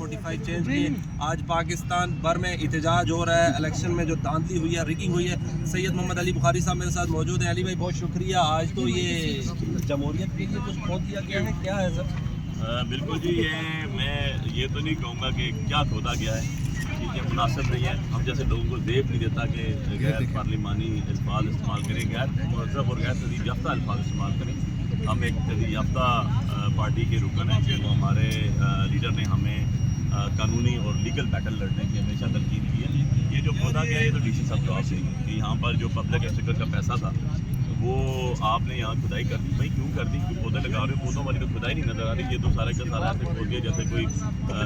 45 change किए। आज पाकिस्तान भर में एहतजाज हो रहा है, इलेक्शन में जो धांधली हुई है, रिगिंग हुई है। सैयद मोहम्मद अली बुखारी साहब मेरे साथ मौजूद हैं। अली भाई बहुत शुक्रिया। आज तो ये जमहूरियत के लिए कुछ खोद दिया गया है, क्या है सर? बिल्कुल जी, मैं ये तो नहीं कहूँगा कि क्या खोदा गया है, चीज़ें मुनासिब नहीं है। हम जैसे लोगों को ज़ेब नहीं देता कि गैर पार्लिमानी अल्फाज इस्तेमाल करें, गैर महज़ब और गैर तहज़ीब याफ्ता अल्फाज इस्तेमाल करें। हम एक तहज़ीब याफ्ता पार्टी के रुकन हैं, जो हमारे लीडर ने हमें कानूनी और लीगल बैटल लड़ने की हमेशा तलकीन की है। ये जो खोदा गया है, ये तो DC साहब जवाब देंगे कि यहाँ पर जो पब्लिक एक्सचेकर का पैसा था वो आपने यहाँ खुदाई कर दी। भाई क्यों कर दी? क्यों पौधे लगा रहे हो? पौधों वाली तो खुदाई नहीं नज़र आ रही। ये तो सारे का सारा ऐसे खोद दिया जैसे कोई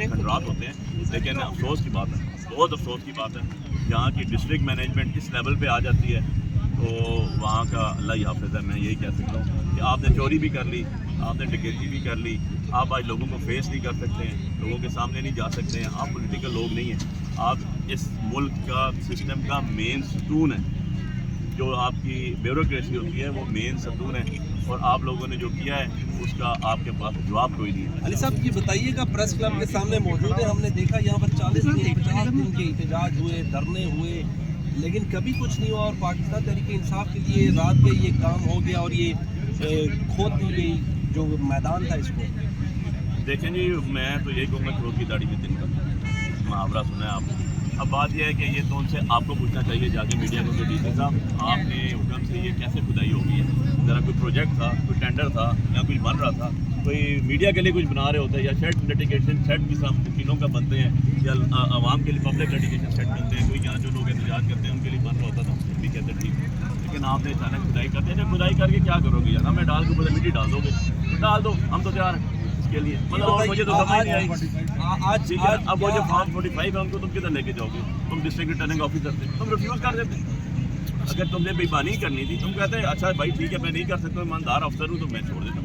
खंडरात होते हैं। लेकिन अफसोस की बात है, बहुत अफसोस की बात है, जहाँ की डिस्ट्रिक्ट मैनेजमेंट इस लेवल पे आ जाती है तो वहाँ का अल्लाह ही हाफ़िज़ है। मैं यही कह सकता हूँ कि आपने चोरी भी कर ली, आपने डकैती भी कर ली, आप आज लोगों को फेस नहीं कर सकते हैं, लोगों के सामने नहीं जा सकते हैं। आप पॉलिटिकल लोग नहीं हैं, आप इस मुल्क का सिस्टम का मेन सतून है। जो आपकी ब्यूरोक्रेसी होती है वो मेन सतून है, और आप लोगों ने जो किया है उसका आपके पास जवाब कोई नहीं है। अली साहब ये बताइएगा, प्रेस क्लब के सामने मौजूद है, हमने देखा यहाँ पर 40 दिन 50 दिन के एहतजाज हुए, धरने हुए, लेकिन कभी कुछ नहीं हुआ। और पाकिस्तान तहरीक इंसाफ के लिए रात में ये काम हो गया और ये खोद दी गई जो मैदान था इसको। देखें जी, मैं तो यही कहूँगा रोज़ की दाढ़ी में दिन का मुहावरा सुना है आपने। अब बात यह है कि ये तो उनसे आपको पूछना चाहिए जाके मीडिया को कि DC साहब आपने हुक्म से ये कैसे खुदाई हो गई है? ज़रा कोई प्रोजेक्ट था, कोई टेंडर था, या कुछ बन रहा था, कोई मीडिया के लिए कुछ बना रहे होते हैं, या सेट लिटिगेशन सेट की वकीलों का बनते हैं, या आवाम के लिए पब्लिक लिटिगेशन सेट बनते हैं, कोई यहाँ जो लोग एहतजाज करते हैं उनके लिए बन रहा होता था, भी कहते ठीक है। लेकिन आपने अचानक खुदाई करते हैं, खुदाई करके क्या करोगे यार? हमें डाल के मिट्टी डाल दोगे तो डाल दो, हम तो तैयार हैं इसके लिए। मतलब और मुझे तो समझ नहीं आई आज ठीक है। अब वो जो फॉर्म 45 है उनको तुम किधर लेके जाओगे? तुम डिस्ट्रिक्ट रिटर्निंग ऑफिसर थे, तुम रिफ्यूज़ कर देते। अगर तुमने बेईमानी करनी थी तुम कहते अच्छा भाई ठीक है मैं नहीं कर सकता, ईमानदार अफसर हूँ तो मैं छोड़ देता हूँ।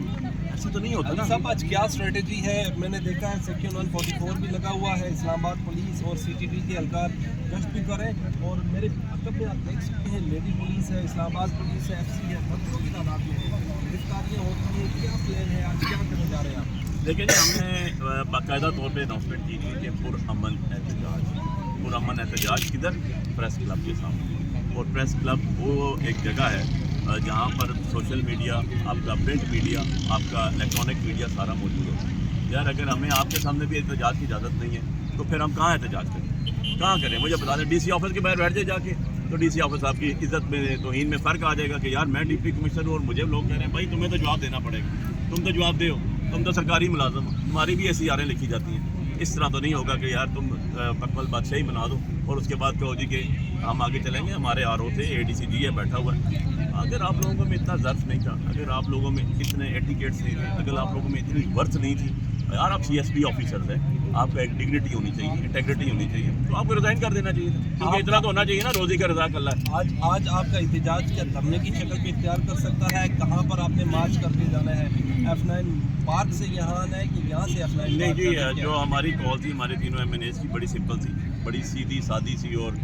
ऐसा तो नहीं होता ना। सब आज क्या स्ट्रेटजी है? मैंने देखा है सेक्शन 144 भी लगा हुआ है, इस्लामाबाद पुलिस और CTV के एहलकार गश्त भी करें, और मेरे मतलब में आप देख सकते हैं लेडी पुलिस है, इस्लामाबाद पुलिस है, FC है, सब लोग की तादाद में है, गिरफ्तारियाँ होती हैं। क्या प्लान है आज, क्या करने जा रहे हैं आप? देखिए जी, हमने बाकायदा तौर पे अनाउंसमेंट की थी कि पुरअमन एहतजाज किधर? प्रेस क्लब के सामने। और प्रेस क्लब वो एक जगह है जहाँ पर सोशल मीडिया, आपका प्रिंट मीडिया, आपका इलेक्ट्रॉनिक मीडिया सारा मौजूद होता है। यार अगर हमें आपके सामने भी एहतजाज की इजाज़त नहीं है तो फिर हम कहाँ एहतजाज करें, कहाँ करें? मुझे बता दें, DC ऑफिस के बाहर बैठ जाए जाके, तो DC ऑफिस आपकी इज्जत में तौहीन में फ़र्क आ जाएगा कि यार मैं डिप्टी कमिश्नर हूँ और मुझे लोग कह रहे हैं भाई तुम्हें तो जवाब देना पड़ेगा, तुम तो जवाब दो, तुम तो सरकारी मुलाजम हो, तुम्हारी भी ऐसी यारें लिखी जाती हैं। इस तरह तो नहीं होगा कि यार तुम अकमल बादशाही बना दो और उसके बाद कहो जी कि हम आगे चलेंगे, हमारे RO थे, ADCG है बैठा हुआ है। अगर आप लोगों में इतना ज़र्फ नहीं था, अगर आप लोगों में इतने एटिकेट्स नहीं थे, अगर आप लोगों में इतनी वर्थ नहीं थी, यार आप CSP ऑफिसर्स हैं, आपका एक डिग्निटी होनी चाहिए, इंटेग्रिटी होनी चाहिए, तो आपको रिज़ाइन कर देना चाहिए, क्योंकि इतना तो होना चाहिए ना, रोज़ी का रज़ा अल्लाह। आज आपका एहतजाज क्या धरने की शक्ल में इख्तियार कर सकता है? कहाँ पर आपने मार्च करके जाना है? F9 पार्क से यहाँ आना है कि यहाँ से F9? नहीं जी, जो हमारी कॉल थी हमारे तीनों MNAs की बड़ी सिंपल थी, बड़ी सीधी सादी सी और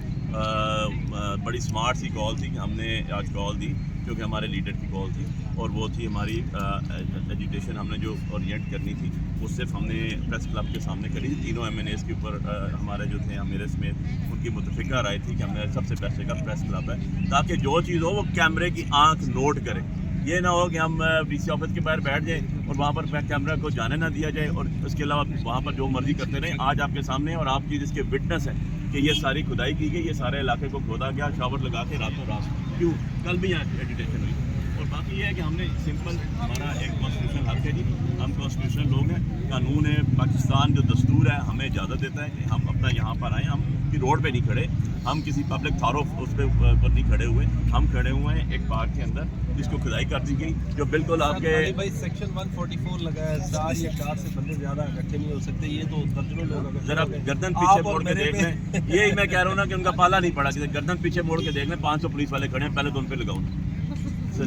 बड़ी स्मार्ट सी कॉल थी कि हमने आज कॉल दी क्योंकि हमारे लीडर की कॉल थी, और वो थी हमारी एजुटेशन हमने जो ओरिएंट करनी थी वो सिर्फ हमने प्रेस क्लब के सामने करी थी। तीनों MNAs के ऊपर हमारे जो थे मेरे समेत उनकी मुतफिका राय थी कि हमें सबसे बेस्ट जगह प्रेस क्लब है, ताकि जो चीज़ हो वो कैमरे की आंख नोट करे। ये ना हो कि हम DC ऑफिस के बाहर बैठ जाएं और वहाँ पर कैमरा को जाने ना दिया जाए, और उसके अलावा वहाँ पर जो मर्जी करते रहें। आज आपके सामने और आप चीज़ इसके विटनेस है कि ये सारी खुदाई की गई, ये सारे इलाके को खोदा गया, शावर लगा के रातों रात। क्यों? कल भी यहाँ एजुटेशन हुई। और बाकी ये है कि हमने सिंपल, हमारा एक कॉन्स्टिट्यूशन हक है जी, हम कॉन्स्टिट्यूशन लोग हैं, कानून है, पाकिस्तान जो दस्तूर है हमें इजाज़त देता है कि हम अपना यहाँ पर आएँ। हम कि रोड पे नहीं खड़े, हम किसी पब्लिक थारोफ उस पर नहीं खड़े हुए, हम खड़े हुए हैं एक पार्क के अंदर जिसको खुदाई कर दी गई, जो बिल्कुल आपके भाई सेक्शन 144 लगा है, 4 या 4 से बंदे ज़्यादा इकट्ठे नहीं हो सकते, ये तो दर्जनों लोग। जरा गर्दन पीछे मोड़ के देख लें, यही मैं कह रहा हूँ ना कि उनका पाला नहीं पड़ा, कि गर्दन पीछे मोड़ के देख लें, 500 पुलिस वाले खड़े हैं, पहले तो उन पर लगाओ।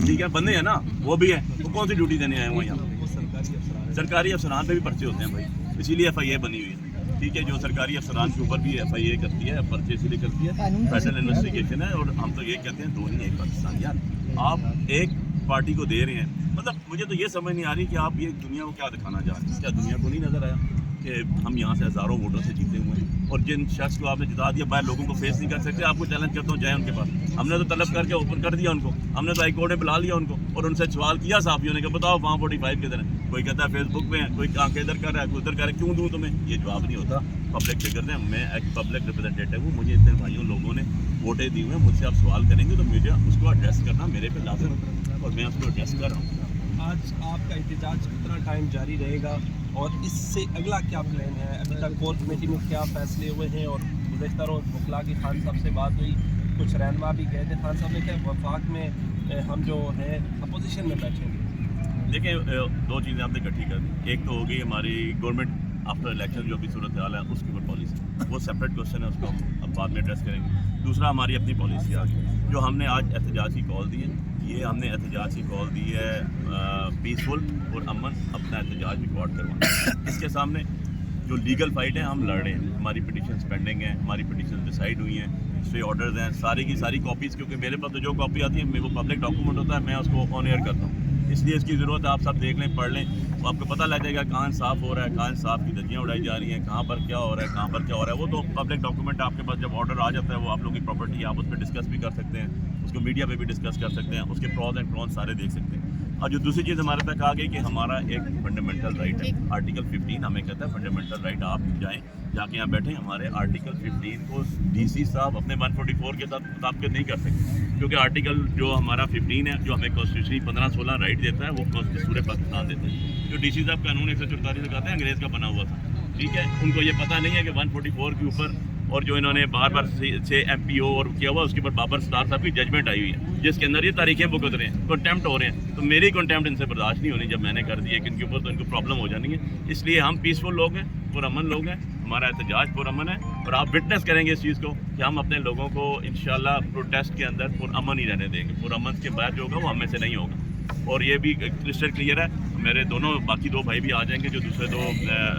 ठीक है, बंदे हैं ना, वो भी है, वो कौन सी ड्यूटी देने आए हुए यहाँ? सरकारी अफसरान पे भी पर्चे होते हैं भाई, इसीलिए FIA बनी हुई है। ठीक है, जो सरकारी अफसरान के ऊपर भी FIA करती है, पर्चे इसलिए करती है, फेडरल इन्वेस्टिगेशन है। और हम तो ये कहते हैं दो नहीं एक पाकिस्तान। यार आप एक पार्टी को दे रहे हैं, मतलब मुझे तो ये समझ नहीं आ रही कि आप ये दुनिया को क्या दिखाना चाह रहे हैं। क्या दुनिया को नहीं नजर आया کہ ہم یہاں سے ہزاروں ووٹوں سے جیتے ہوئے ہیں اور جن شخص کو آپ نے جتا دیا باہر لوگوں کو فیس نہیں کر سکتے. آپ کو چیلنج کرتا ہوں جائیں ان کے پاس. ہم نے تو طلب کر کے اوپن کر دیا ان کو, ہم نے تو ہائی کورٹ میں بلا لیا ان کو اور ان سے سوال کیا صحافیوں نے کہ بتاؤ وہاں 45 کدھر ہے. کوئی کہتا ہے فیس بک پہ ہے, کوئی آنکھیں ادھر کر رہا ہے, کوئی ادھر کر رہا ہے. کیوں دوں تمہیں؟ یہ جواب نہیں ہوتا. پبلک فگر ہیں, میں ایک پبلک ریپرزینٹیٹیو ہوں. مجھے اتنے بھائیوں لوگوں نے ووٹیں دی ہوئے ہیں, مجھ سے آپ سوال کریں گے تو مجھے اس کو ایڈریس کرنا میرے پہ لازم ہے اور میں اس کو ایڈریس کر رہا ہوں. آج آپ کا احتجاج کتنا ٹائم جاری رہے گا اور اس سے اگلا کیا پلان ہے؟ ابھی تک کور کمیٹی میں کیا فیصلے ہوئے ہیں؟ اور گزشتہ روز بکلا کی خان صاحب سے بات ہوئی, کچھ رہنما بھی گئے تھے. خان صاحب نے کیا وفاق میں ہم جو ہیں اپوزیشن میں بیٹھیں گے؟ دیکھیں, دو چیزیں آپ نے اکٹھی کر دی. ایک تو ہوگی ہماری گورنمنٹ آفٹر الیکشن جو بھی صورت حال ہے اس کے اوپر پالیسی, وہ سیپریٹ کوشچن ہے, اس کو ہم اب بعد میں ایڈریس کریں گے. دوسرا ہماری اپنی پالیسی آ گئی جو ہم نے آج احتجاج کی کال دی ہے. یہ ہم نے احتجاج کی کال دی ہے پیسفل اور امن اپنا احتجاج ریکارڈ کروانا. اس کے سامنے جو لیگل فائٹ ہے ہم لڑ رہے ہیں. ہماری پٹیشنز پینڈنگ ہیں, ہماری پٹیشنز ڈیسائیڈ ہوئی ہیں, اسٹے آرڈرز ہیں, ساری کی ساری کاپیز, کیونکہ میرے پاس تو جو کاپی آتی ہے وہ پبلک ڈاکومنٹ ہوتا ہے, میں اس کو آن ایئر کرتا ہوں. اس لیے اس کی ضرورت ہے. آپ سب دیکھ لیں, پڑھ لیں, تو آپ کو پتہ لگ جائے گا کہاں انصاف ہو رہا ہے, کہاں انصاف کی دھجیاں اڑائی جا رہی ہیں, کہاں پر کیا ہو رہا ہے, کہاں پر کیا ہو رہا ہے. وہ تو پبلک ڈاکومنٹ آپ کے پاس جب آرڈر آ جاتا ہے, وہ آپ لوگوں کی پراپرٹی, آپ اس پہ ڈسکس بھی کر سکتے ہیں, اس کو میڈیا پہ بھی ڈسکس کر سکتے ہیں, اس کے پروز اینڈ کونس سارے دیکھ سکتے ہیں. اور جو دوسری چیز ہمارے تک آ گئی کہ ہمارا ایک فنڈامنٹل رائٹ ہے, آرٹیکل 15 ہمیں کہتا ہے فنڈامنٹل رائٹ. آپ جائیں, جا کے یہاں بیٹھیں, ہمارے آرٹیکل 15 کو ڈی سی صاحب اپنے 144 کے ساتھ مطابقت نہیں کر سکتے, کیونکہ آرٹیکل جو ہمارا 15 ہے جو ہمیں کانسٹیٹیوشنی 15-16 رائٹ دیتا ہے, وہ پورے پاکستان دیتے ہیں. جو ڈی سی صاحب قانون 144 لگاتے ہیں انگریز کا بنا ہوا تھا, ٹھیک ہے. ان کو یہ پتہ نہیں ہے کہ 144 کے اوپر اور جو انہوں نے بار بار سے ایم پی او اور کیا ہوا, اس کے اوپر بابر سٹار صاحب کی ججمنٹ آئی ہوئی ہے جس کے اندر یہ تاریخیں بھگت رہے ہیں, کنٹیمپٹ ہو رہے ہیں. تو میری کنٹیمپٹ ان سے برداشت نہیں ہونی. جب میں نے کر دی ہے کہ ان کے اوپر, تو ان کو پرابلم ہو جانی ہے. اس لیے ہم پیسفل لوگ ہیں, پرامن لوگ ہیں, ہمارا احتجاج پرامن ہے, اور آپ وٹنس کریں گے اس چیز کو کہ ہم اپنے لوگوں کو انشاءاللہ پروٹیسٹ کے اندر پرامن ہی رہنے دیں گے. پرامن کے بعد جو ہوگا وہ ہمیں سے نہیں ہوگا. اور یہ بھی کرسٹل کلیئر ہے, میرے دونوں باقی دو بھائی بھی آ جائیں گے جو دوسرے دو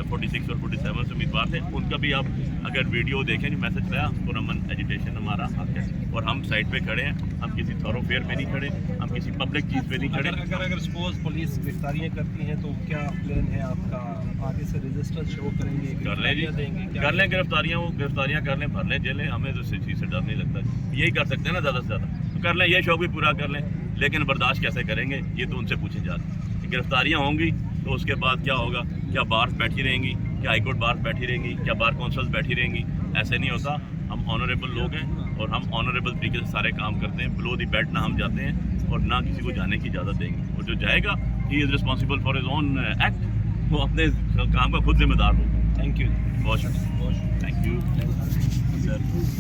46 اور 47 سے امیدوار تھے, ان کا بھی آپ اگر ویڈیو دیکھیں, جو میسج رہا, پرامن ایجیٹیشن ہمارا حق ہے اور ہم سائڈ پہ کھڑے ہیں. ہم کسی تھورو فیئر پہ نہیں کھڑے, ہم کسی پبلک چیز پہ نہیں کھڑے. اگر سپوز پولیس گرفتاریاں کرتی ہیں تو کیا پلان ہے آپ کا؟ آگے سے رجسٹر شو کریں گے, کر لیں جی, کر لیں گرفتاریاں, وہ گرفتاریاں کر لیں, بھر لیں جیلیں, ہمیں تو چیز سے ڈر نہیں لگتا. یہی کر سکتے ہیں نا زیادہ سے زیادہ, تو کر لیں, یہ شوق بھی پورا کر لیں. لیکن برداشت کیسے کریں گے یہ تو ان سے پوچھیں جا رہے ہیں. گرفتاریاں ہوں گی تو اس کے بعد کیا ہوگا؟ کیا بارس بیٹھی رہیں گی؟ کیا ہائی کورٹ بارس بیٹھی رہیں گی؟ کیا بار کونسلز بیٹھی رہیں گی؟ ایسے نہیں ہوتا. ہم آنریبل لوگ ہیں اور ہم آنریبل طریقے سے سارے کام کرتے ہیں. بلو دی بیلٹ نہ ہم جاتے ہیں اور نہ کسی کو جانے کی اجازت دیں گے. اور جو جائے گا ہی is responsible for his own act, وہ اپنے کام کا خود ذمہ دار ہوگا. تھینک یو, بہت شکریہ, تھینک یو سر.